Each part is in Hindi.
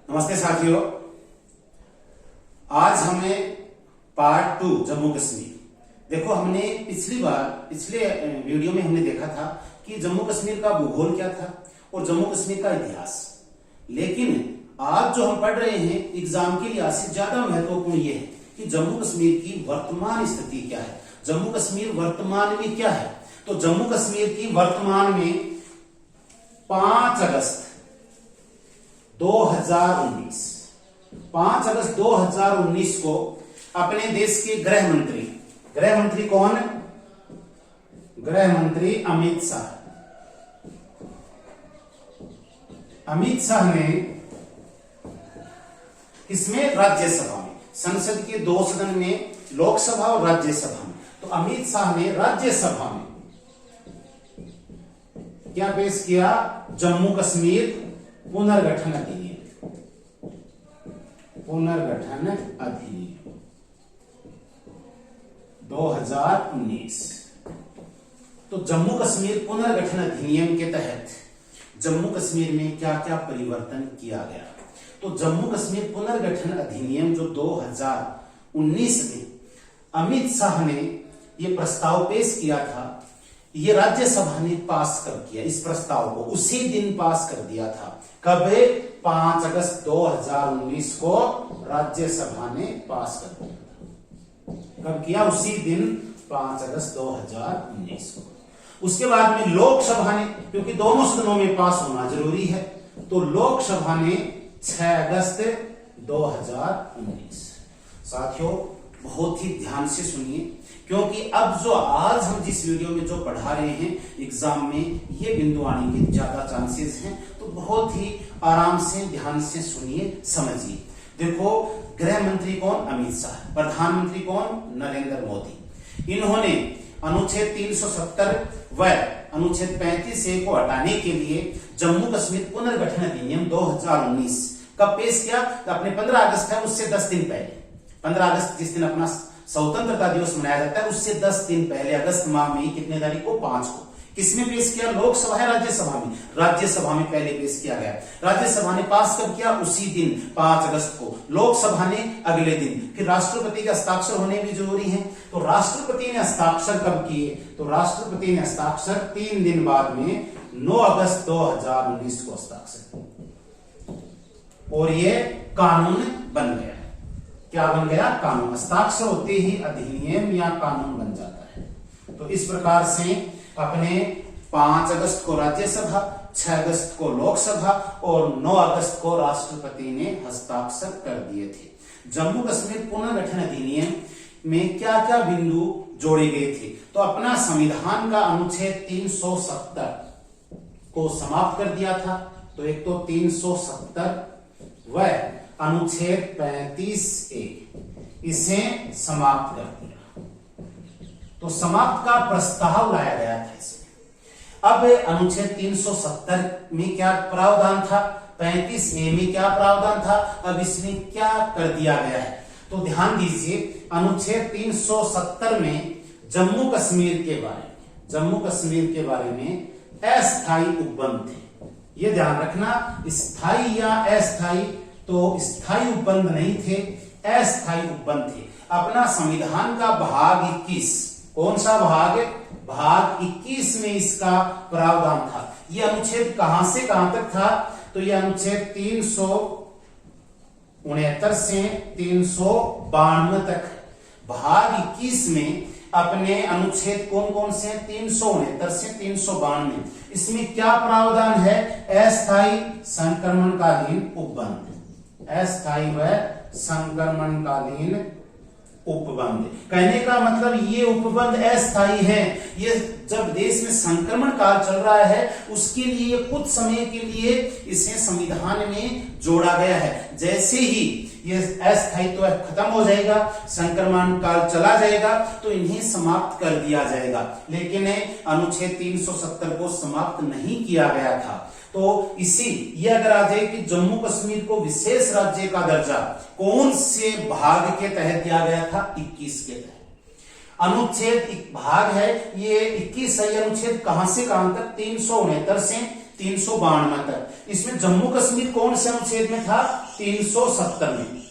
नमस्ते साथियों, आज हमें पार्ट 2 जम्मू कश्मीर। देखो, हमने पिछले वीडियो में हमने देखा था कि जम्मू कश्मीर का भूगोल क्या था और जम्मू कश्मीर का इतिहास। लेकिन आज जो हम पढ़ रहे हैं एग्जाम के लिहाज से ज्यादा महत्वपूर्ण यह है कि जम्मू कश्मीर की वर्तमान स्थिति क्या है, जम्मू कश्मीर वर्तमान में क्या है। तो जम्मू कश्मीर की वर्तमान में 5 अगस्त 2019 को अपने देश के गृह मंत्री कौन? गृह मंत्री अमित शाह ने इसमें राज्यसभा में, संसद के 2 सदन में, लोकसभा और राज्यसभा में, तो अमित शाह ने राज्यसभा में क्या पेश किया? जम्मू कश्मीर पुनर्गठन अधिनियम 2019। तो जम्मू कश्मीर पुनर्गठन अधिनियम के तहत जम्मू कश्मीर में क्या क्या परिवर्तन किया गया। तो जम्मू कश्मीर पुनर्गठन अधिनियम जो 2019 में अमित शाह ने यह प्रस्ताव पेश किया था, ये राज्यसभा ने पास कर दिया। इस प्रस्ताव को उसी दिन पास कर दिया था। कब? 5 अगस्त 2019 को राज्यसभा ने पास कर दिया था। कब किया? उसी दिन 5 अगस्त 2019 को। उसके बाद में लोकसभा ने, क्योंकि दोनों सदनों में पास होना जरूरी है, तो लोकसभा ने 6 अगस्त 2019। साथियों, बहुत ही ध्यान से सुनिए, क्योंकि अब जो आज हम जिस वीडियो में जो पढ़ा रहे हैं एग्जाम में ये बिंदु आने के ज्यादा चांसेस हैं। तो बहुत ही आराम से ध्यान से सुनिए, समझिए। देखो, गृह मंत्री कौन? अमित शाह। प्रधानमंत्री कौन? नरेंद्र मोदी। इन्होंने अनुच्छेद 370 व अनुच्छेद 35A को हटाने के लिए जम्मू कश्मीर पुनर्गठन अधिनियम 2019 कब पेश किया? तो अपने 15 अगस्त है उससे 10 दिन पहले, 15 अगस्त जिस दिन अपना स्वतंत्रता दिवस मनाया जाता है उससे 10 दिन पहले, अगस्त माह में कितने तारीख को? 5 को। किसमें पेश किया? लोकसभा है राज्यसभा में? राज्यसभा में पहले पेश किया गया। राज्यसभा ने पास कब किया? उसी दिन 5 अगस्त को। लोकसभा ने अगले दिन। फिर राष्ट्रपति का हस्ताक्षर होने भी जरूरी है। तो राष्ट्रपति ने हस्ताक्षर कब किए? तो राष्ट्रपति ने हस्ताक्षर 3 दिन बाद में 9 अगस्त 2019 को हस्ताक्षर, और ये कानून बन गया। क्या बन गया? कानून। हस्ताक्षर होते ही अधिनियम या कानून बन जाता है। तो इस प्रकार से अपने 5 अगस्त को राज्यसभा, 6 अगस्त को लोकसभा और 9 अगस्त को राष्ट्रपति ने हस्ताक्षर कर दिए थे। जम्मू कश्मीर पुनर्गठन अधिनियम में क्या क्या बिंदु जोड़े गए थे? तो अपना संविधान का अनुच्छेद 370 को समाप्त कर दिया था। तो एक तो 370 व अनुच्छेद 35A इसे समाप्त कर दिया। तो समाप्त का प्रस्ताव लाया गया था इसमें। अब अनुच्छेद 370 में क्या प्रावधान था? 35A में क्या प्रावधान था? अब इसमें क्या कर दिया गया है? तो ध्यान दीजिए, अनुच्छेद 370 में जम्मू कश्मीर के बारे में अस्थायी उपबंध थे। ये ध्यान रखना, स्थायी या अस्थायी। तो स्थायी उपबंध नहीं थे, अस्थायी उपबंध थे। अपना संविधान का भाग 21, कौन सा भाग? भाग 21 में इसका प्रावधान था। यह अनुच्छेद कहां से कहां तक था? तो यह अनुच्छेद 369 से 392 तक। भाग 21 में अपने अनुच्छेद कौन कौन से? 369 से 392। इसमें क्या प्रावधान है? अस्थायी संक्रमणकालीन उपबंध, अस्थायी व संक्रमणकालीन उपबंध। कहने का मतलब ये उपबंध अस्थायी है। ये जब देश में संक्रमण काल चल रहा है उसके लिए कुछ समय के लिए इसे संविधान में जोड़ा गया है। जैसे ही ये अस्थायित्व खत्म हो जाएगा, संक्रमण काल चला जाएगा, तो इन्हें समाप्त कर दिया जाएगा। लेकिन अनुच्छेद 370 को समाप्त नहीं किया गया था। तो इसी ये अगर आ जाए कि जम्मू कश्मीर को विशेष राज्य का दर्जा कौन से भाग के तहत दिया गया था? 21 के तहत। अनुच्छेद एक भाग है, ये 21 है। अनुच्छेद कहां से कहां तक? 369 से 352 तक। इसमें जम्मू कश्मीर कौन से अनुच्छेद में था? 370 में।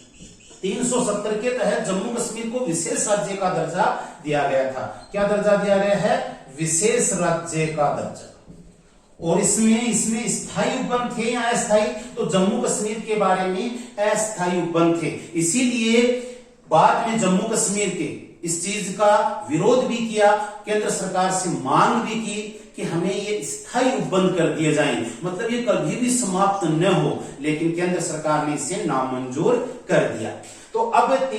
370 के तहत जम्मू कश्मीर को विशेष राज्य का दर्जा दिया गया था। क्या दर्जा दिया गया है? विशेष राज्य का दर्जा। और इसमें स्थायी उपबंध थे या अस्थायी? तो जम्मू कश्मीर के बारे में अस्थायी उपबंध थे। इसीलिए बाद में जम्मू कश्मीर के इस चीज का विरोध भी किया, केंद्र सरकार से मांग भी की कि हमें ये स्थायी उपबंध कर दिए जाएं, मतलब ये कभी भी समाप्त न हो, लेकिन केंद्र सरकार ने इसे नामंजूर कर दिया। तो अब अब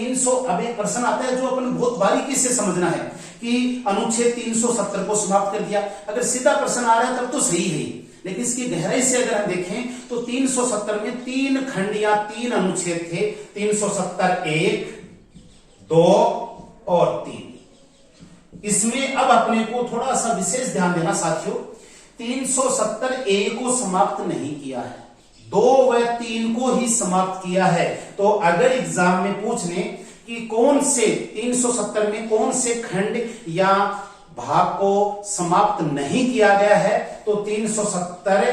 एक प्रश्न आता है जो अपन बहुत बारीकी से समझना है कि अनुच्छेद 370 को समाप्त कर दिया। अगर सीधा प्रश्न आ रहा है तब तो सही है, लेकिन इसकी गहराई से अगर हम देखें तो 370 में 3 खंड या 3 अनुच्छेद थे। 370 1, 2 और 3। इसमें अब अपने को थोड़ा सा विशेष ध्यान देना साथियों, 370 ए को समाप्त नहीं किया है, 2 व 3 को ही समाप्त किया है। तो अगर एग्जाम में पूछ ले कि कौन से 370 में कौन से खंड या भाग को समाप्त नहीं किया गया है, तो 370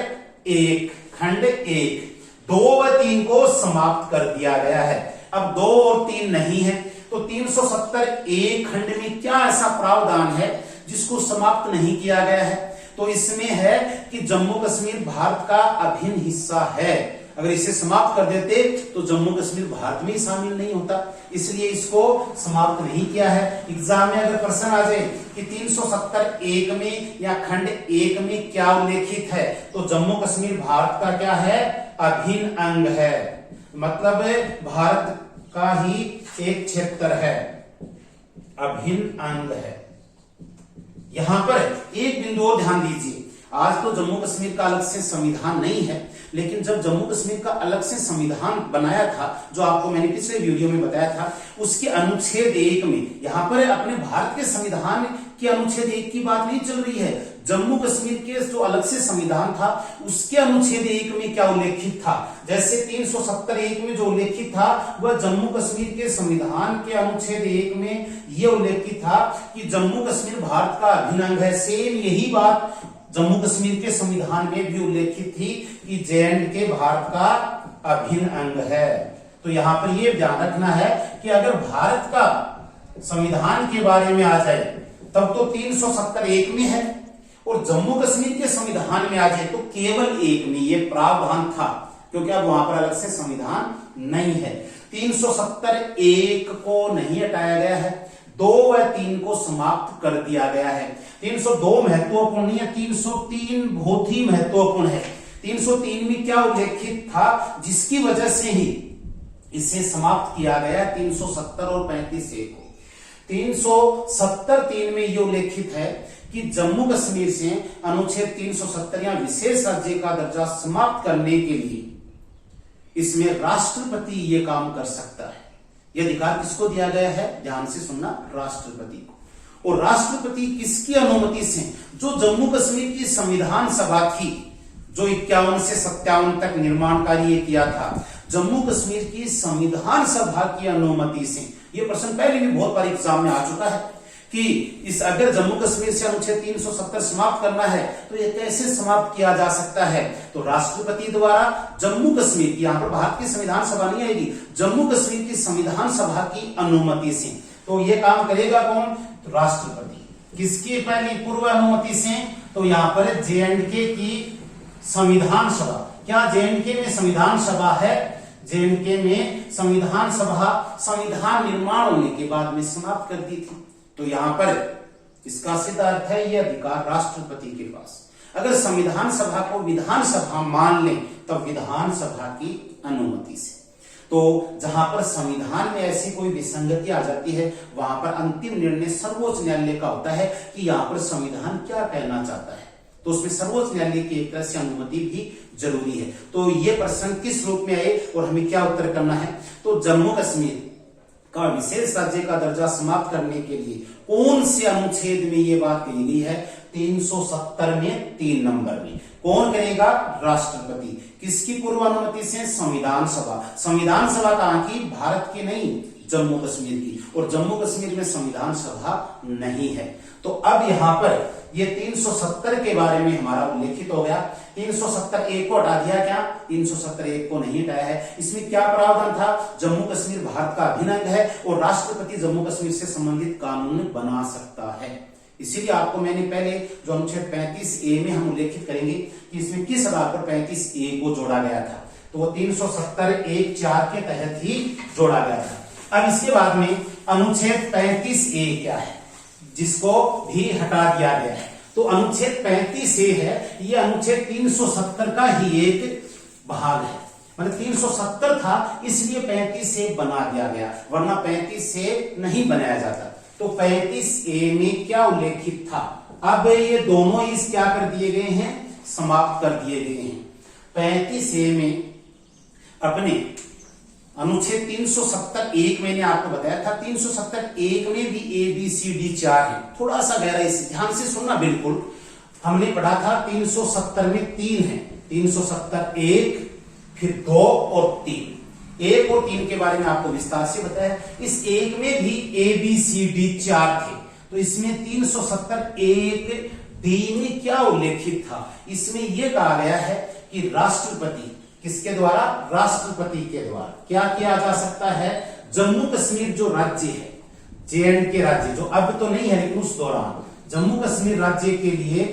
1 खंड 1, 2 व 3 को समाप्त कर दिया गया है। अब 2 और 3 नहीं है, तो 370 1 खंड में क्या ऐसा प्रावधान है जिसको समाप्त नहीं किया गया है? तो इसमें है कि जम्मू कश्मीर भारत का अभिन्न हिस्सा है। अगर इसे समाप्त कर देते तो जम्मू कश्मीर भारत में ही शामिल नहीं होता, इसलिए इसको समाप्त नहीं किया है। एग्जाम में अगर प्रश्न आ जाए कि 370 1 में या खंड 1 में क्या उल्लेखित है, तो जम्मू कश्मीर भारत का क्या है? अभिन्न अंग है, मतलब भारत का ही एक क्षेत्र है, अभिन्न अंग है। यहां पर एक बिंदु और ध्यान दीजिए, आज तो जम्मू कश्मीर का अलग से संविधान नहीं है, लेकिन जब जम्मू कश्मीर का अलग से संविधान बनाया था, जो आपको मैंने पिछले वीडियो में बताया था, उसके अनुच्छेद 1 में, यहां पर अपने भारत के संविधान के अनुच्छेद 1 की बात नहीं चल रही है, जम्मू कश्मीर के जो अलग से संविधान था उसके अनुच्छेद 1 में क्या उल्लेखित था। जैसे 370 1 में जो उल्लेखित था वह जम्मू कश्मीर के संविधान के अनुच्छेद 1 में यह उल्लेखित था कि जम्मू कश्मीर भारत का अभिन्न अंग है। सेम यही बात जम्मू कश्मीर के संविधान में भी उल्लेखित थी कि J&K भारत का अभिन्न अंग है। तो यहां पर यह ध्यान रखना है कि अगर भारत का संविधान के बारे में आ जाए तब तो 370 1 में है, और जम्मू कश्मीर के संविधान में आ जाए तो केवल 1 में यह प्रावधान था, क्योंकि अब वहां पर अलग से संविधान नहीं है। 370 1 को नहीं हटाया गया है, 2 व 3 को समाप्त कर दिया गया है। 302 महत्वपूर्ण नहीं है, 303 बहुत ही महत्वपूर्ण है। 303 में क्या उल्लेखित था जिसकी वजह से ही इसे समाप्त किया गया? 370 और 35 A को। 370 3 में यह उल्लेखित है कि जम्मू कश्मीर से अनुच्छेद 370 या विशेष राज्य का दर्जा समाप्त करने के लिए इसमें राष्ट्रपति यह काम कर सकता है। यह अधिकार किसको दिया गया है? ध्यान से सुनना, राष्ट्रपति को। और राष्ट्रपति किसकी अनुमति से? जो जम्मू कश्मीर की संविधान सभा थी, जो 51 से 57 तक निर्माण कार्य किया था, जम्मू कश्मीर की संविधान सभा की अनुमति से। यह प्रश्न पहले भी बहुत बार एग्जाम में आ चुका है कि इस अगर जम्मू कश्मीर से अनुच्छेद 370 समाप्त करना है तो यह कैसे समाप्त किया जा सकता है? तो राष्ट्रपति द्वारा जम्मू कश्मीर की, यहां पर भारत की संविधान सभा नहीं आएगी, जम्मू कश्मीर की संविधान सभा की अनुमति से। तो यह काम करेगा कौन? तो राष्ट्रपति। किसकी पहली पूर्व अनुमति से? तो यहां पर J&K की संविधान सभा। क्या J&K में संविधान सभा है? J&K में संविधान सभा संविधान निर्माण होने के बाद में समाप्त कर दी थी। तो यहां पर इसका सीधा अर्थ है यह अधिकार राष्ट्रपति के पास। अगर संविधान सभा को विधानसभा मान ले तब विधानसभा की अनुमति से। तो जहां पर संविधान में ऐसी कोई विसंगति आ जाती है वहां पर अंतिम निर्णय सर्वोच्च न्यायालय का होता है कि यहां पर संविधान क्या कहना चाहता है, तो उसमें सर्वोच्च न्यायालय की एक तरह से अनुमति भी जरूरी है। तो ये प्रश्न किस रूप में आए और हमें क्या उत्तर करना है? तो जम्मू कश्मीर का विशेष राज्य का दर्जा समाप्त करने के लिए कौन से अनुच्छेद में ये बात कही गई है? 370 में 3 नंबर में। कौन करेगा? राष्ट्रपति। किसकी पूर्व अनुमति से? संविधान सभा। संविधान सभा कहां की? भारत की नहीं, जम्मू कश्मीर की। और जम्मू कश्मीर में संविधान सभा नहीं है। तो अब यहां पर ये 370 के बारे में हमारा उल्लेखित हो गया। 370 एक को हटा दिया क्या? 370 एक को नहीं हटाया है। इसमें क्या प्रावधान था? जम्मू कश्मीर भारत का अभिन्न अंग है और राष्ट्रपति जम्मू कश्मीर से संबंधित कानून बना सकता है। इसीलिए आपको मैंने पहले जो अनुच्छेद 35A में हम उल्लेखित करेंगे कि इसमें किस आधार पर 35A को जोड़ा गया था, तो वो 370(1)(4) के तहत ही जोड़ा गया था। अब इसके बाद में अनुच्छेद 35A क्या है, जिसको भी हटा दिया गया है। तो अनुच्छेद 35A है, ये अनुच्छेद 370 का ही एक भाग है। मतलब 370 था इसलिए 35A बना दिया गया, वरना 35A नहीं बनाया जाता। तो 35A में क्या उल्लेखित था? अब ये दोनों इस क्या कर दिए गए हैं? समाप्त कर दिए गए हैं। 35A में अपने अनुच्छेद 370(1) मैंने आपको बताया था, 370(1) में भी ABCD 4 है। थोड़ा सा गहराई से ध्यान से सुनना। बिल्कुल हमने पढ़ा था 370 में 3 है, 370(1), फिर 2 और 3। 1 और 3 के बारे में आपको विस्तार से बताया। इस 1 में भी ABCD 4 थे, तो इसमें 370(1)D में क्या उल्लेखित था? इसमें यह कहा गया है कि राष्ट्रपति, किसके द्वारा? राष्ट्रपति के द्वारा क्या किया जा सकता है? जम्मू कश्मीर जो राज्य है, JNK राज्य, जो अब तो नहीं है लेकिन उस दौरान जम्मू कश्मीर राज्य के लिए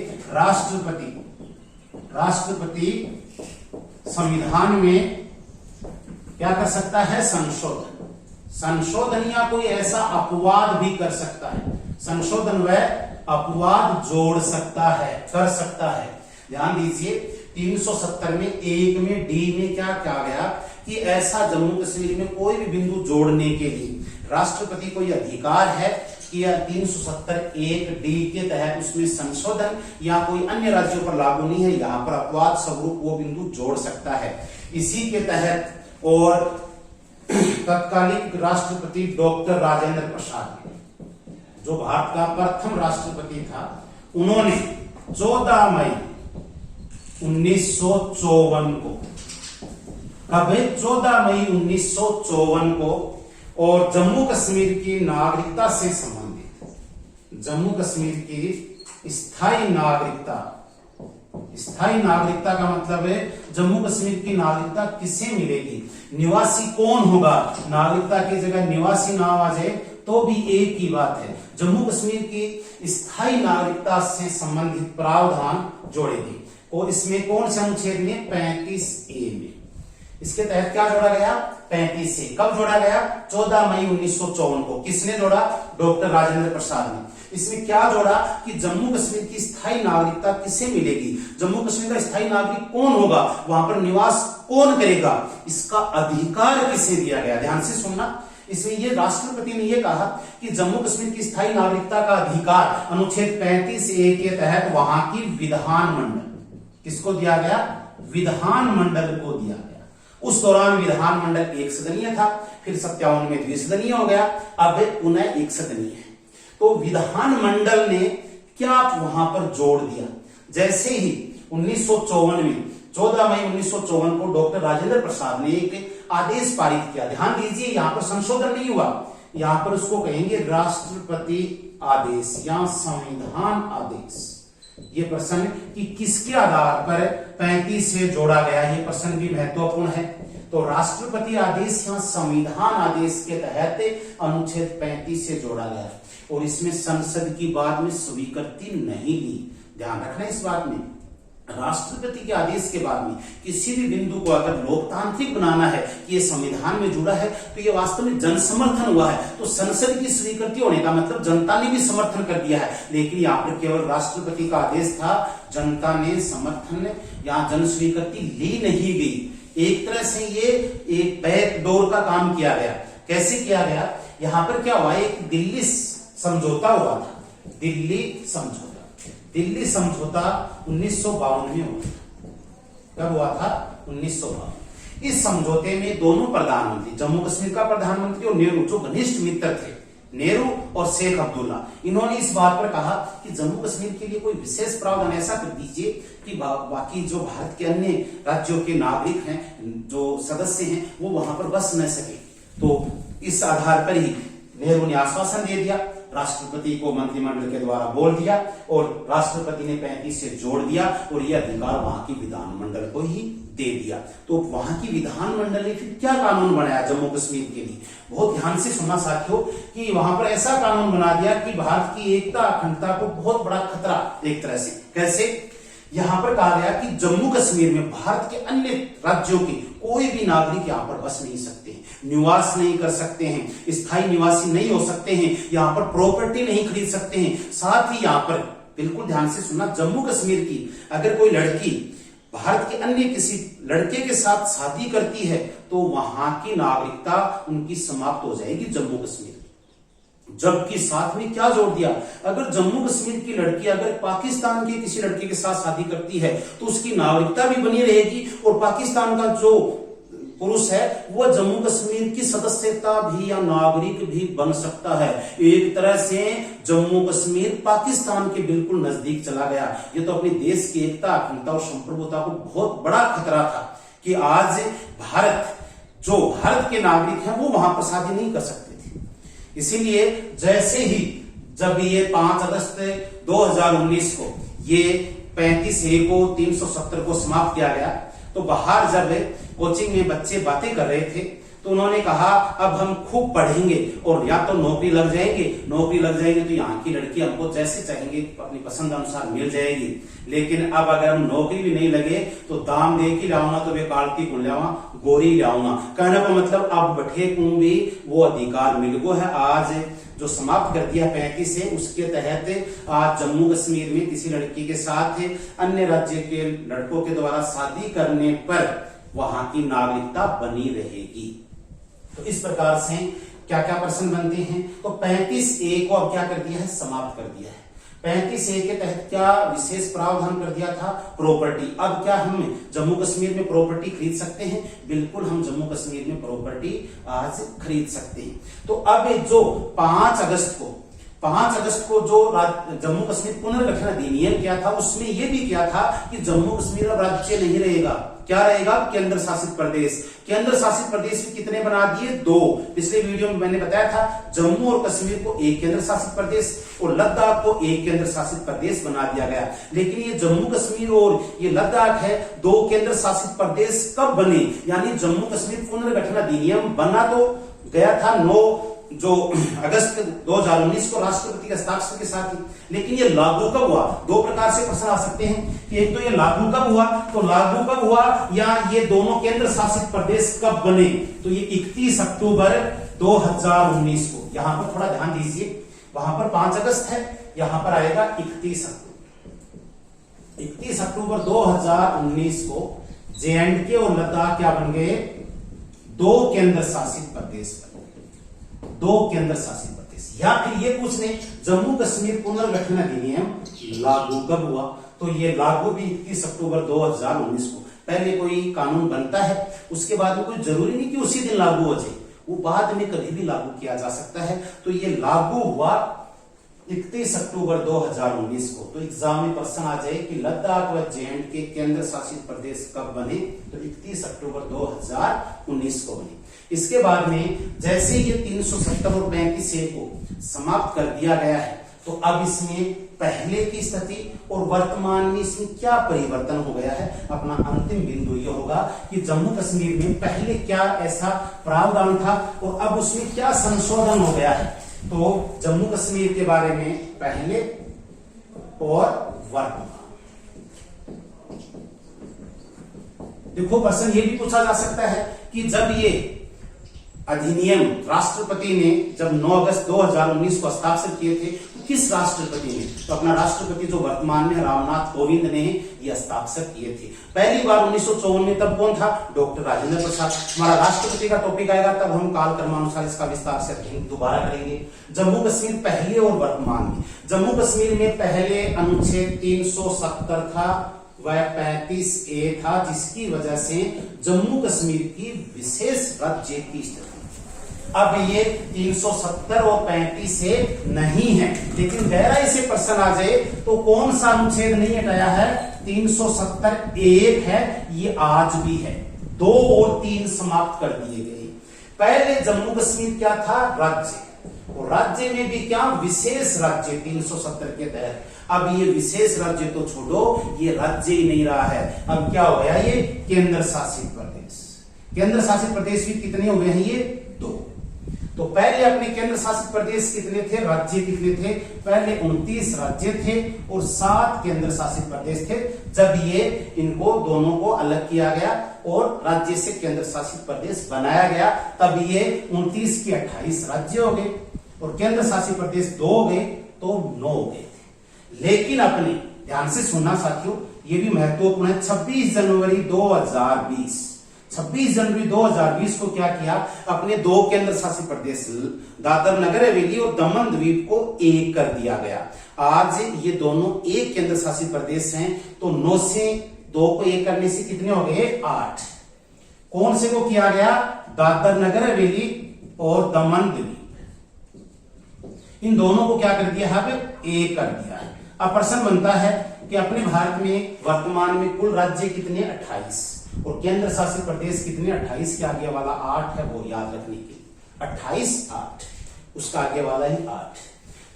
राष्ट्रपति संविधान में क्या कर सकता है? संशोधन या कोई ऐसा अपवाद भी कर सकता है। संशोधन व अपवाद जोड़ सकता है, कर सकता है। ध्यान दीजिए 370 में 1 में D में क्या कहा गया कि ऐसा जम्मू कश्मीर में कोई भी बिंदु जोड़ने के लिए राष्ट्रपति को यह अधिकार है कि यह 370(1)D के तहत उसमें संशोधन या कोई अन्य राज्यों पर लागू नहीं है, यहां पर अपवाद स्वरूप वो बिंदु जोड़ सकता है। इसी के तहत और तत्कालीन राष्ट्रपति डॉक्टर राजेंद्र प्रसाद, जो भारत का प्रथम राष्ट्रपति था, उन्होंने 14 मई 1954 को, कब? 14 मई 1954 को, और जम्मू कश्मीर की नागरिकता से संबंधित, जम्मू कश्मीर की स्थायी नागरिकता का मतलब है जम्मू कश्मीर की नागरिकता किसे मिलेगी, निवासी कौन होगा, नागरिकता की जगह निवासी नाम आ जाए तो भी एक ही बात है। जम्मू कश्मीर की स्थायी नागरिकता से संबंधित प्रावधान जोड़ेगी। और इसमें कौन से अनुच्छेद में? 35A में। इसके तहत क्या जोड़ा गया? 35A। कब जोड़ा गया? 14 मई 1954 को। किसने जोड़ा? डॉक्टर राजेंद्र प्रसाद ने। इसमें क्या जोड़ा कि जम्मू कश्मीर की स्थायी नागरिकता किसे मिलेगी, जम्मू कश्मीर का स्थायी नागरिक कौन होगा, वहां पर निवास कौन करेगा, इसका अधिकार किसे दिया गया। ध्यान से सुनना। इसमें ये राष्ट्रपति ने यह कहा कि जम्मू कश्मीर की स्थायी नागरिकता का अधिकार अनुच्छेद 35A के तहत वहां की विधानमंडल, किसको दिया गया? विधानमंडल को दिया गया। उस दौरान विधानमंडल एक सदनीय था, फिर 57 में द्विसदनीय हो गया, अब पुनः एक सदनीय है। तो विधानमंडल ने क्या वहां पर जोड़ दिया। जैसे ही 1954 में 14 मई 1954 को डॉक्टर राजेंद्र प्रसाद ने एक आदेश पारित किया। ध्यान दीजिए यहां पर संशोधन नहीं हुआ, यहां पर उसको कहेंगे राष्ट्रपति आदेश या संविधान आदेश। ये प्रश्न कि किसके आधार पर 35 से जोड़ा गया, ये प्रश्न भी महत्वपूर्ण है। तो राष्ट्रपति आदेश या संविधान आदेश के तहत अनुच्छेद 35 से जोड़ा गया और इसमें संसद की बाद में स्वीकृति नहीं ली। ध्यान रखना इस बात में, राष्ट्रपति के आदेश के बाद में किसी भी बिंदु को अगर लोकतांत्रिक बनाना है कि ये संविधान में जुड़ा है तो ये वास्तव में जन समर्थन हुआ है, तो संसद की स्वीकृति होने का मतलब जनता ने भी समर्थन कर दिया है। लेकिन यहाँ पर केवल राष्ट्रपति का आदेश था, जनता ने समर्थन या जन स्वीकृति ली नहीं गई। एक तरह से ये एक बैकडोर का काम किया गया। कैसे किया गया? यहां पर क्या हुआ, एक दिल्ली समझौता हुआ था। दिल्ली समझौता 1952 में हुआ था। कब हुआ था? 1952। इस समझौते में दोनों प्रधानमंत्री, जम्मू कश्मीर का प्रधानमंत्री और नेहरू, जो घनिष्ठ मित्र थे, नेहरू और शेख अब्दुल्ला, इन्होंने इस बात पर कहा कि जम्मू कश्मीर के लिए कोई विशेष प्रावधान ऐसा कर दीजिए कि बाकी जो भारत के अन्य राज्यों के नागरिक हैं, जो सदस्य हैं, वो वहां पर बस न सके। तो इस आधार पर ही नेहरू ने आश्वासन दे दिया राष्ट्रपति को मंत्रिमंडल के द्वारा बोल दिया और राष्ट्रपति ने 35 से जोड़ दिया और यह अधिकार वहां की विधानमंडल को ही दे दिया। तो वहां की विधानमंडल ने फिर क्या कानून बनाया जम्मू कश्मीर के लिए, बहुत ध्यान से सुनना साथियों, कि वहां पर ऐसा कानून बना दिया कि भारत की एकता अखंडता को बहुत बड़ा खतरा, एक तरह से। कैसे? यहां पर कहा गया कि जम्मू कश्मीर में भारत के अन्य राज्यों के कोई भी नागरिक यहां पर बस नहीं सकते हैं, निवास नहीं कर सकते हैं, स्थायी निवासी नहीं हो सकते हैं, यहां पर प्रॉपर्टी नहीं खरीद सकते हैं। साथ ही यहां पर बिल्कुल ध्यान से सुनना, जम्मू कश्मीर की अगर कोई लड़की भारत के अन्य किसी लड़के के साथ शादी करती है तो वहां की नागरिकता उनकी समाप्त हो जाएगी जम्मू कश्मीर। जबकि साथ में क्या जोड़ दिया, अगर जम्मू कश्मीर की लड़की अगर पाकिस्तान के किसी लड़के के साथ शादी करती है तो उसकी नागरिकता भी बनी रहेगी और पाकिस्तान का जो पुरुष है वह जम्मू कश्मीर की सदस्यता भी या नागरिक भी बन सकता है। एक तरह से जम्मू कश्मीर पाकिस्तान के बिल्कुल नजदीक चला गया। ये तो अपने देश की एकता अखंडता और संप्रभुता को बहुत बड़ा खतरा था कि आज भारत के नागरिक हैं वो वहां पर शादी नहीं कर सकते थे। इसीलिए जैसे ही जब ये 5 अगस्त 2019 को ये 35A को 370 को समाप्त किया गया तो बाहर जब कोचिंग में बच्चे बातें कर रहे थे तो उन्होंने कहा अब हम खूब पढ़ेंगे और या तो नौकरी लग जाएंगे तो यहाँ की लड़की हमको जैसे चाहेंगे अपनी पसंद अनुसार मिल जाएगी, लेकिन अब अगर हम नौकरी भी नहीं लगे तो दाम दे के लाऊंगा तो वे कालती को लावा गोरी लाऊंगा। कहने का मतलब अब बैठे भी वो अधिकार मिल गो है। आज जो समाप्त कर दिया 35 से, उसके तहत आज जम्मू कश्मीर में किसी लड़की के साथ अन्य राज्य के लड़कों के द्वारा शादी करने पर वहां की नागरिकता बनी रहेगी। तो इस प्रकार से क्या क्या प्रश्न बनते हैं, तो 35A को अब क्या कर दिया है, समाप्त कर दिया है। 35A के तहत क्या विशेष प्रावधान कर दिया था, प्रॉपर्टी। अब क्या हम जम्मू कश्मीर में प्रॉपर्टी खरीद सकते हैं? बिल्कुल हम जम्मू कश्मीर में प्रॉपर्टी आज खरीद सकते हैं। तो अब जो 5 अगस्त को जो जम्मू कश्मीर पुनर्गठन अधिनियम किया था उसमें यह भी किया था कि जम्मू कश्मीर अब राज्य नहीं रहेगा, क्या रहेगा, केंद्र शासित प्रदेश। केंद्र शासित प्रदेश में कितने बना दिए, 2। पिछले वीडियो में मैंने बताया था जम्मू और कश्मीर को एक केंद्र शासित प्रदेश और लद्दाख को एक केंद्र शासित प्रदेश बना दिया गया। लेकिन ये जम्मू कश्मीर और ये लद्दाख है 2 केंद्र शासित प्रदेश कब बने, यानी जम्मू कश्मीर पुनर्गठन अधिनियम बना तो गया था 9 अगस्त 2019 को राष्ट्रपति के हस्ताक्षर के साथ ही, लेकिन ये लागू कब हुआ? 2 प्रकार से प्रश्न आ सकते हैं कि एक तो ये लागू कब हुआ, या ये दोनों केंद्र शासित प्रदेश कब बने। तो ये 31 अक्टूबर 2019 को, यहां पर थोड़ा ध्यान दीजिए, वहां पर 5 अगस्त है, यहां पर आएगा 31 अक्टूबर। 31 अक्टूबर 2019 को JNK और लद्दाख क्या बन गए, 2 केंद्र शासित प्रदेश बने, 2 केंद्र शासित प्रदेश। या फिर ये पूछ ले जम्मू कश्मीर पुनर्गठन अधिनियम लागू कब हुआ, तो ये लागू भी 31 अक्टूबर 2019 को। पहले कोई कानून बनता है उसके बाद में कोई जरूरी नहीं कि उसी दिन लागू हो जाए, वो बाद में कभी भी लागू किया जा सकता है। तो ये लागू हुआ 31 अक्टूबर 2019 को। तो एग्जाम में प्रश्न आ जाए कि लद्दाख व JNK केंद्र शासित प्रदेश कब बने, तो 31 अक्टूबर 2019 को बने। इसके बाद में जैसे ये 370 और 35A को समाप्त कर दिया गया है तो अब इसमें पहले की स्थिति और वर्तमान में इसमें क्या परिवर्तन हो गया है। अपना अंतिम बिंदु यह होगा कि जम्मू कश्मीर में पहले क्या ऐसा प्रावधान था और अब उसमें क्या संशोधन हो गया है। तो जम्मू कश्मीर के बारे में पहले और वर्तमान। देखो प्रश्न ये भी पूछा जा सकता है कि जब ये अधिनियम राष्ट्रपति ने जब 9 अगस्त 2019 को हस्ताक्षर किए थे तो किस राष्ट्रपति ने, तो अपना राष्ट्रपति जो वर्तमान में रामनाथ कोविंद ने ये हस्ताक्षर किए थे। पहली बार 1954 में तब कौन था, डॉक्टर राजेंद्र प्रसाद। हमारा राष्ट्रपति का टॉपिक आएगा तब हम काल क्रमानुसार इसका विस्तार से दोबारा करेंगे। जम्मू कश्मीर पहले और वर्तमान में, जम्मू कश्मीर में पहले अनुच्छेद 370 था वह 35A था, जिसकी वजह से जम्मू कश्मीर की विशेष राज्य की स्थिति। अब ये 370 और 35A नहीं है, लेकिन गहराई से प्रश्न आ जाए तो कौन सा अनुच्छेद नहीं हटाया है, 370 एक है, ये आज भी है। 2 और 3 समाप्त कर दिए गए। पहले जम्मू कश्मीर क्या था, राज्य, और राज्य में भी क्या विशेष राज्य 370 के तहत। अब ये विशेष राज्य तो छोड़ो, ये राज्य ही नहीं रहा है, अब क्या हो गया ये केंद्र शासित प्रदेश। केंद्र शासित प्रदेश भी कितने हो गए हैं ये 2। तो पहले अपने केंद्र शासित प्रदेश कितने थे, राज्य कितने थे, पहले 29 राज्य थे और 7 केंद्र शासित प्रदेश थे। जब ये इनको दोनों को अलग किया गया और राज्य से केंद्र शासित प्रदेश बनाया गया, तब ये 29 के 28 राज्य हो गए और केंद्र शासित प्रदेश 2 हो गए तो 9 हो गए थे। लेकिन अपने ध्यान से सुनना साथियों, ये भी महत्वपूर्ण है, 26 जनवरी 2020 को क्या किया, अपने 2 केंद्र शासित प्रदेश दादर नगर हवेली और दमन द्वीप को एक कर दिया गया। आज ये दोनों एक केंद्र शासित प्रदेश हैं, तो 9 से 2 को एक करने से कितने हो गए 8। कौन से को किया गया, दादर नगर हवेली और दमन द्वीप, इन दोनों को क्या कर दिया है, एक कर दिया है। अब प्रश्न बनता है कि अपने भारत में वर्तमान में कुल राज्य कितने 28 और केंद्र शासित प्रदेश कितने 28 के आगे वाला 8 है, वो याद रखने के लिए 28 8 उसका आगे वाला ही 8।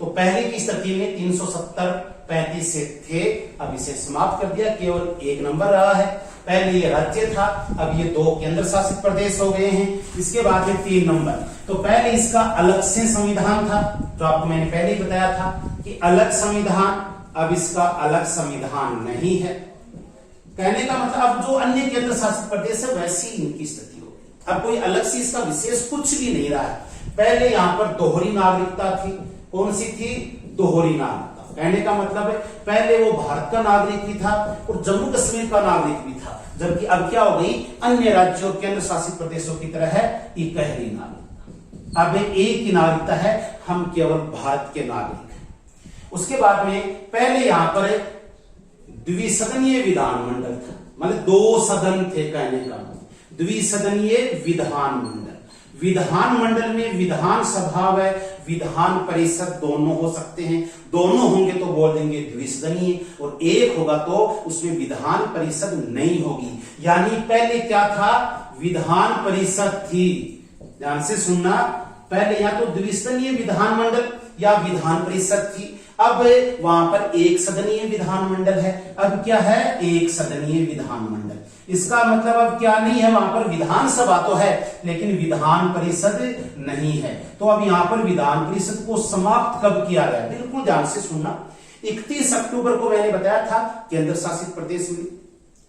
तो पहले की स्थिति में 370 35 से थे, अब इसे समाप्त कर दिया, केवल 1 नंबर रहा है। पहले ये राज्य था, अब ये 2 केंद्र शासित प्रदेश हो गए हैं। इसके बाद में 3 नंबर, तो पहले इसका अलग से संविधान था, जो आपको मैंने पहले ही बताया था कि अलग संविधान, अब इसका अलग संविधान नहीं है। कहने का मतलब अब जो अन्य केंद्र शासित प्रदेश है वैसी इनकी स्थिति होगी, अब कोई अलग से इसका विशेष कुछ भी नहीं रहा है। पहले यहां पर दोहरी नागरिकता थी, कौन सी थी, दोहरी नागरिकता। कहने का मतलब है पहले वो भारत का नागरिक भी था और जम्मू कश्मीर का नागरिक भी था, जबकि अब क्या हो गई, अन्य राज्यों और केंद्र शासित प्रदेशों की तरह है इकहरी नागरिकता। अब एक ही नागरिकता है, हम केवल भारत के नागरिक हैं। उसके बाद में पहले यहां पर द्विसदनीय विधानमंडल था, मतलब 2 सदन थे, कहने का द्विसदनीय विधानमंडल। विधानमंडल में विधानसभा व विधान परिषद दोनों हो सकते हैं, दोनों होंगे तो बोल देंगे द्विसदनीय, और एक होगा तो उसमें विधान परिषद नहीं होगी। यानी पहले क्या था, विधान परिषद थी, ध्यान से सुनना, पहले या तो द्विसदनीय विधानमंडल या विधान परिषद थी, अब वहां पर एक सदनीय विधानमंडल है। अब क्या है, एक सदनीय विधानमंडल। इसका मतलब अब क्या नहीं है, वहां पर विधानसभा तो है लेकिन विधान परिषद नहीं है। तो अब यहां पर विधान परिषद को समाप्त कब किया गया, बिल्कुल ध्यान से सुनना, 31 अक्टूबर को मैंने बताया था केंद्र शासित प्रदेश में,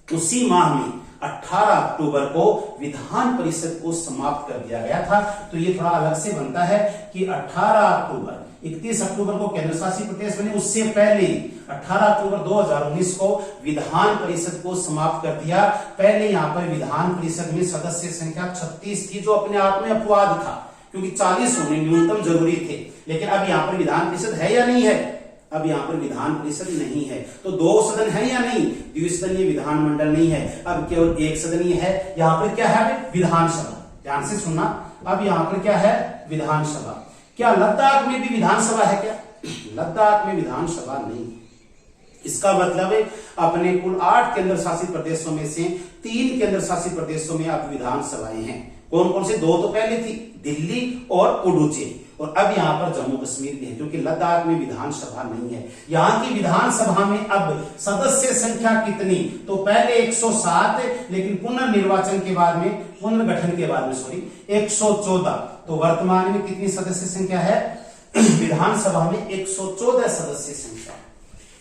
उसी माह में 18 अक्टूबर को विधान परिषद को समाप्त कर दिया गया था। तो ये थोड़ा अलग से बनता है कि 18 अक्टूबर 31 अक्टूबर को केंद्र शासित प्रदेश बने, उससे पहले 18 अक्टूबर 2019 को विधान परिषद को समाप्त कर दिया। पहले यहाँ पर विधान परिषद में सदस्य संख्या 36 थी, जो अपने आप में अपवाद था, क्योंकि 40 होने न्यूनतम जरूरी थे। लेकिन अब यहाँ पर विधान परिषद है या नहीं है, अब यहाँ पर विधान परिषद नहीं है, तो 2 सदन है या नहीं, द्विसदनीय विधानमंडल नहीं है, अब केवल एक सदनीय है। यहाँ पर क्या है, विधानसभा, ध्यान से सुनना, अब यहाँ पर क्या है, विधानसभा। क्या लद्दाख में भी विधानसभा है क्या, लद्दाख में विधानसभा नहीं। इसका मतलब है अपने कुल 8 केंद्र शासित प्रदेशों में से 3 केंद्र शासित प्रदेशों में अब विधानसभाएं हैं। कौन कौन से, 2 तो पहले थी, दिल्ली और पुडुचेरी, और अब यहाँ पर जम्मू कश्मीर भी है, क्योंकि लद्दाख में विधानसभा नहीं है। यहाँ की विधानसभा में अब सदस्य संख्या कितनी, तो पहले 107, लेकिन पुनर्निर्वाचन के बाद में, पुनर्गठन के बाद में 114। तो वर्तमान में कितनी सदस्य संख्या है विधानसभा में, 114 सदस्य संख्या।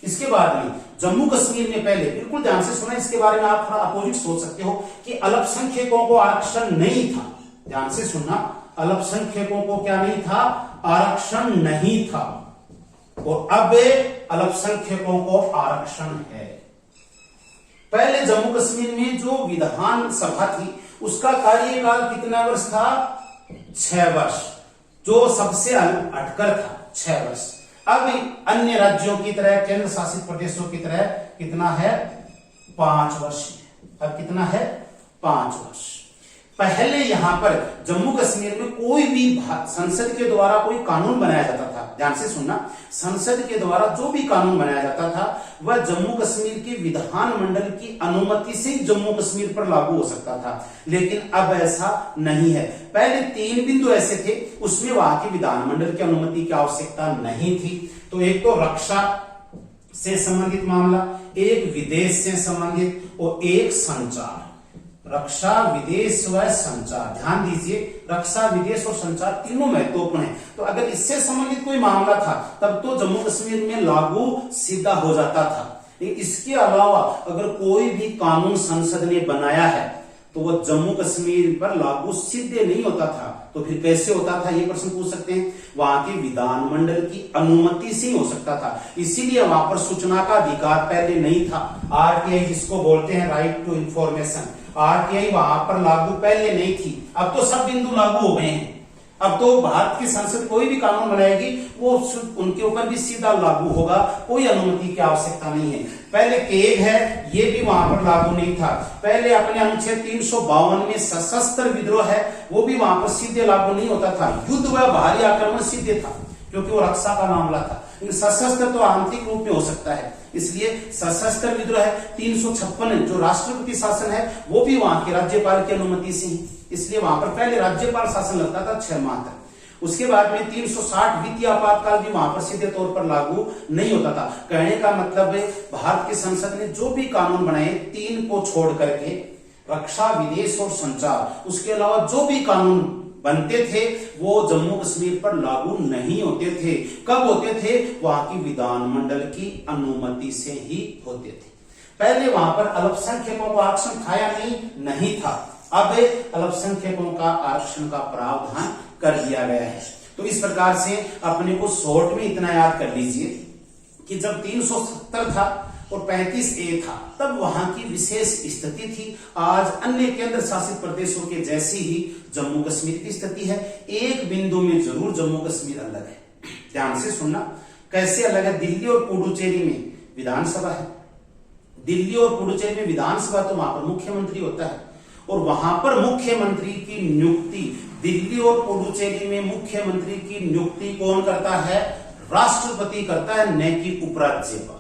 इसके बाद में जम्मू कश्मीर में पहले, बिल्कुल ध्यान से सुना, इसके बारे में आप थोड़ा अपोजिट सोच सकते हो कि अल्पसंख्यकों को आरक्षण नहीं था, ध्यान से सुनना, अल्पसंख्यकों को क्या नहीं था, आरक्षण नहीं था, और अब अल्पसंख्यकों को आरक्षण है। पहले जम्मू कश्मीर में जो विधानसभा थी उसका कार्यकाल कितना वर्ष था, 6 वर्ष, जो सबसे हटकर था 6 वर्ष। अब अन्य राज्यों की तरह, केंद्र शासित प्रदेशों की तरह कितना है, 5 वर्ष। अब कितना है, 5 वर्ष। पहले यहां पर जम्मू कश्मीर में कोई भी संसद के द्वारा कोई कानून बनाया जाता था ध्यान से सुनना, संसद के द्वारा जो भी कानून बनाया जाता था वह जम्मू कश्मीर के विधान मंडल की अनुमति से जम्मू कश्मीर पर लागू हो सकता था, लेकिन अब ऐसा नहीं है। पहले 3 बिंदु ऐसे थे, उसमें वहां की विधान मंडल की अनुमति की आवश्यकता नहीं थी। तो एक तो रक्षा से संबंधित मामला, एक विदेश से संबंधित और एक संचार। रक्षा, विदेश व संचार, ध्यान दीजिए, रक्षा, विदेश और संचार तीनों महत्वपूर्ण है। तो अगर इससे संबंधित कोई मामला था तब तो जम्मू कश्मीर में लागू सीधा हो जाता था। इसके अलावा अगर कोई भी कानून संसद ने बनाया है तो वह जम्मू कश्मीर पर लागू सीधे नहीं होता था। तो फिर कैसे होता था, ये प्रश्न पूछ सकते हैं। वहां के विधान मंडल की अनुमति से ही हो सकता था, इसीलिए वहां पर सूचना का अधिकार पहले नहीं था। आरटीआई जिसको बोलते हैं, राइट टू इंफॉर्मेशन, आरटीआई वहां पर लागू पहले नहीं थी। अब तो सब बिंदु लागू हो गए हैं। अब तो भारत की संसद कोई भी कानून बनाएगी वो उनके ऊपर भी सीधा लागू होगा, कोई अनुमति की आवश्यकता नहीं है। पहले केग है, ये भी वहां पर लागू नहीं था। पहले अपने अनुच्छेद 352 में सशस्त्र विद्रोह है, वो भी वहां पर सीधे लागू नहीं होता था। युद्ध व भारी आक्रमण सीधे था क्योंकि वो रक्षा का मामला था, लेकिन सशस्त्र तो आंतरिक रूप में हो सकता है, इसलिए सशस्त्र विद्रोह है। 356 जो राष्ट्रपति शासन है वो भी वहां के राज्यपाल की अनुमति से ही, इसलिए वहां पर पहले राज्यपाल शासन लगता था 6 माह तक। उसके बाद में 360 वित्तीय आपातकाल भी वहां पर सीधे तौर पर लागू नहीं होता था। कहने का मतलब है भारत की संसद ने जो भी कानून बनाए 3 को छोड़ करके, रक्षा, विदेश और संचार, उसके अलावा जो भी कानून बनते थे वो जम्मू कश्मीर पर लागू नहीं होते थे। कब होते थे, वहां की विधान मंडल की अनुमति से ही होते थे। पहले वहां पर अल्पसंख्यकों को आरक्षण था या नहीं था। अब अल्पसंख्यकों का आरक्षण का प्रावधान कर दिया गया है। तो इस प्रकार से अपने को शॉर्ट में इतना याद कर लीजिए कि जब 370 था और 35A था तब वहां की विशेष स्थिति थी। आज अन्य केंद्र शासित प्रदेशों के जैसी ही जम्मू कश्मीर की स्थिति है। एक बिंदु में जरूर जम्मू कश्मीर अलग है, ध्यान से सुनना। कैसे अलग है, दिल्ली और पुडुचेरी में विधानसभा है। दिल्ली और पुडुचेरी में विधानसभा तो वहां पर मुख्यमंत्री होता है और वहां पर मुख्यमंत्री की नियुक्ति, दिल्ली और पुडुचेरी में मुख्यमंत्री की नियुक्ति कौन करता है, राष्ट्रपति करता है, न कि उपराज्यपाल।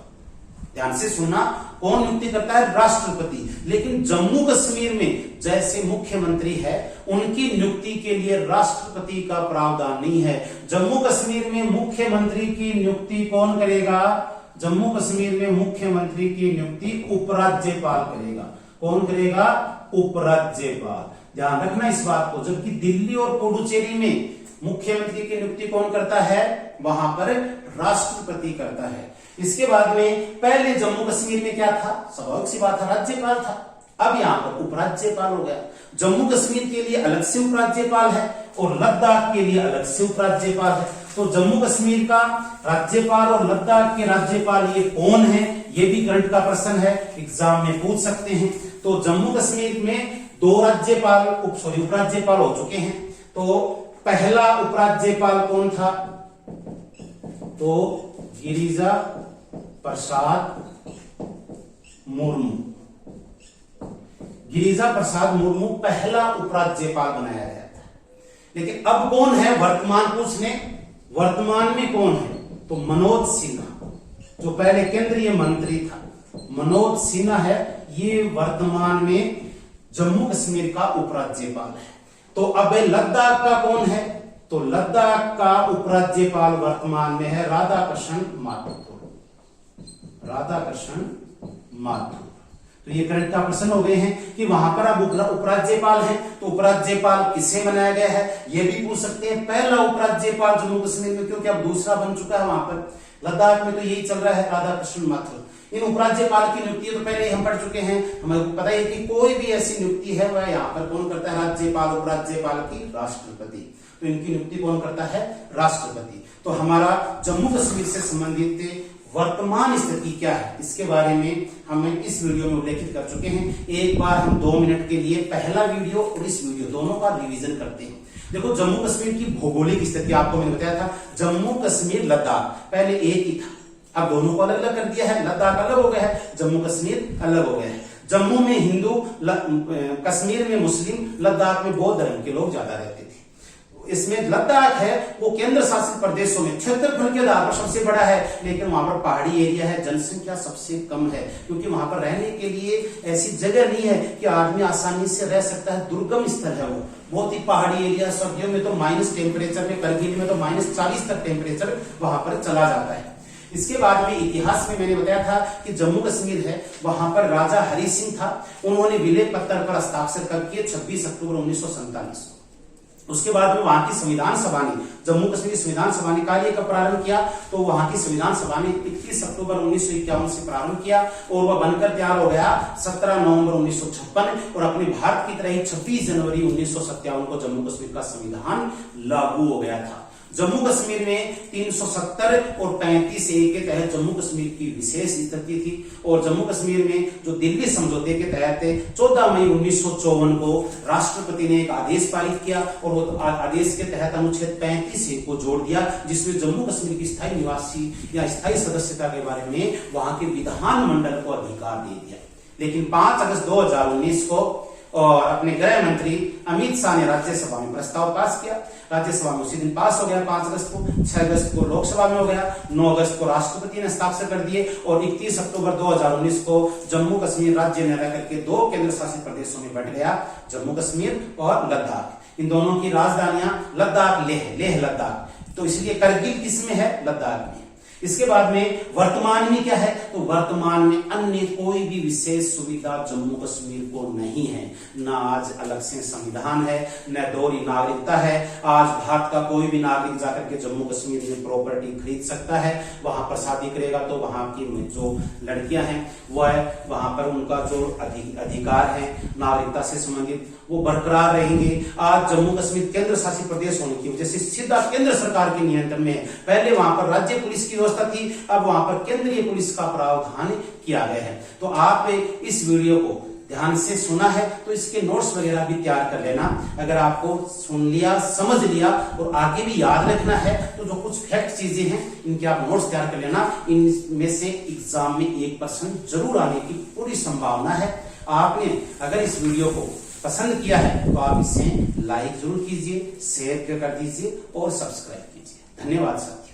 ध्यान से सुनना, कौन नियुक्ति करता है, राष्ट्रपति। लेकिन जम्मू कश्मीर में जैसे मुख्यमंत्री है उनकी नियुक्ति के लिए राष्ट्रपति का प्रावधान नहीं है। जम्मू कश्मीर में मुख्यमंत्री की नियुक्ति कौन करेगा, जम्मू कश्मीर में मुख्यमंत्री की नियुक्ति उपराज्यपाल करेगा। कौन करेगा, उपराज्यपाल। ध्यान रखना इस बात को। जबकि दिल्ली और पुडुचेरी में मुख्यमंत्री की नियुक्ति कौन करता है, वहां पर राष्ट्रपति करता है। इसके बाद में पहले जम्मू कश्मीर में क्या था, स्वाभाविक सी बात है, राज्यपाल था। अब यहाँ पर उपराज्यपाल हो गया। जम्मू कश्मीर के लिए अलग से उपराज्यपाल है और लद्दाख के लिए अलग से उपराज्यपाल है। तो जम्मू कश्मीर का राज्यपाल और लद्दाख के राज्यपाल ये कौन है, ये भी करंट का प्रश्न है, एग्जाम में पूछ सकते हैं। तो जम्मू कश्मीर में 2 राज्यपाल उपराज्यपाल हो चुके हैं। तो पहला उपराज्यपाल कौन था, तो गिरिजा प्रसाद मुर्मू। गिरिजा प्रसाद मुर्मू पहला उपराज्यपाल बनाया गया था। लेकिन अब कौन है, वर्तमान पूछने, वर्तमान में कौन है, तो मनोज सिन्हा, जो पहले केंद्रीय मंत्री था, मनोज सिन्हा है, ये वर्तमान में जम्मू कश्मीर का उपराज्यपाल है। तो अब लद्दाख का कौन है, तो लद्दाख का उपराज्यपाल वर्तमान में है राधाकृष्ण माथुर। राधाकृष्ण माथुर। तो ये करंट का प्रश्न हो गए हैं कि वहां पर अब उपराज्यपाल है, तो उपराज्यपाल किसे बनाया गया है, ये भी पूछ सकते हैं। पहला उपराज्यपाल जम्मू कश्मीर में, क्योंकि अब दूसरा बन चुका है वहां पर, लद्दाख में तो यही चल रहा है, राधाकृष्ण माथुर। इन उपराज्यपाल की नियुक्ति तो पहले हम पढ़ चुके हैं, हमें पता है कि कोई भी ऐसी नियुक्ति है वह यहाँ पर कौन करता है, राज्यपाल, उपराज्यपाल की राष्ट्रपति। तो इनकी नियुक्ति कौन करता है, राष्ट्रपति। तो हमारा जम्मू कश्मीर से संबंधित वर्तमान स्थिति क्या है, इसके बारे में हम इस वीडियो में उल्लेखित कर चुके हैं। एक बार हम 2 मिनट के लिए पहला वीडियो और इस वीडियो दोनों का रिवीजन करते हैं। देखो, जम्मू कश्मीर की भौगोलिक स्थिति आपको मैंने बताया था, जम्मू कश्मीर लद्दाख पहले एक ही था, अब दोनों को अलग अलग कर दिया है। लद्दाख अलग हो गया है, जम्मू कश्मीर अलग हो गया है। जम्मू में हिंदू, कश्मीर में मुस्लिम, लद्दाख में बौद्ध धर्म के लोग ज्यादा रहते थे। इसमें लद्दाख है वो केंद्र शासित प्रदेशों में क्षेत्रफल के आधार पर सबसे बड़ा है, लेकिन वहां पर पहाड़ी एरिया है, जनसंख्या सबसे कम है, क्योंकि वहां पर रहने के लिए ऐसी जगह नहीं है कि आदमी आसानी से रह सकता है, दुर्गम स्थल है वो, बहुत ही पहाड़ी एरिया। सर्दियों में तो माइनस टेम्परेचर में, करगिल में तो -40 तक टेम्परेचर वहां पर चला जाता है। इसके बाद में इतिहास में मैंने बताया था कि जम्मू कश्मीर है, वहां पर राजा हरि सिंह था, उन्होंने विलय पत्र पर हस्ताक्षर कर किए 26 अक्टूबर 1947 को। उसके बाद में वहां की संविधान सभा ने, जम्मू कश्मीर संविधान सभा ने कार्य का प्रारंभ किया, तो वहां की संविधान सभा ने 21 अक्टूबर 1951 से प्रारंभ किया और वह बनकर तैयार हो गया 17 नवंबर 1956 और अपने भारत की तरह ही 26 जनवरी 1957 को जम्मू कश्मीर का संविधान लागू हो गया था। जम्मू कश्मीर में 370 और 35A के तहत जम्मू कश्मीर की विशेष स्थिति थी और जम्मू कश्मीर में जो दिल्ली समझौते के तहत 14 मई 1954 को राष्ट्रपति ने एक आदेश पारित किया और वो आदेश के तहत अनुच्छेद 35A को जोड़ दिया, जिसमें जम्मू कश्मीर की स्थायी निवासी या स्थायी सदस्यता के बारे में वहां के विधानमंडल को अधिकार दे दिया। लेकिन 5 अगस्त 2019 को और अपने गृह मंत्री अमित शाह ने राज्यसभा में प्रस्ताव पास किया, राज्यसभा में उसी दिन पास हो गया 5 अगस्त को, 6 अगस्त को लोकसभा में हो गया, 9 अगस्त को राष्ट्रपति ने हस्ताक्षर कर दिए और 31 अक्टूबर 2019 को जम्मू कश्मीर राज्य में रह करके 2 केंद्र शासित प्रदेशों में बंट गया, जम्मू कश्मीर और लद्दाख। इन दोनों की राजधानियां लद्दाख, लेह लद्दाख, तो इसलिए करगिल किसमें है? लद्दाख में। इसके बाद में वर्तमान में क्या है? तो वर्तमान में अन्य कोई भी विशेष सुविधा जम्मू कश्मीर को नहीं है, न आज अलग से संविधान है, न दोहरी नागरिकता है। आज भारत का कोई भी नागरिक जाकर के जम्मू कश्मीर में प्रॉपर्टी खरीद सकता है, वहां पर शादी करेगा तो वहां की जो लड़कियां हैं वह वहां पर उनका जो अधिकार है नागरिकता से संबंधित वो बरकरार रहेंगे। आज जम्मू कश्मीर केंद्र शासित प्रदेश होने की वजह से सीधा केंद्र सरकार के नियंत्रण में है। पहले वहां पर राज्य पुलिस की व्यवस्था थी, अब वहां पर केंद्रीय पुलिस का प्रावधान किया गया है। तो आप इस वीडियो को ध्यान से सुना है तो इसके नोट्स वगैरह भी तैयार कर लेना। अगर आपको सुन लिया, समझ लिया और आगे भी याद रखना है तो जो कुछ फैक्ट चीजें हैं इनके आप नोट्स तैयार कर लेना। इनमें से एग्जाम में 1% जरूर आने की पूरी संभावना है। आपने अगर इस वीडियो को पसंद किया है तो आप इसे लाइक जरूर कीजिए, शेयर कर दीजिए और सब्सक्राइब कीजिए। धन्यवाद सर।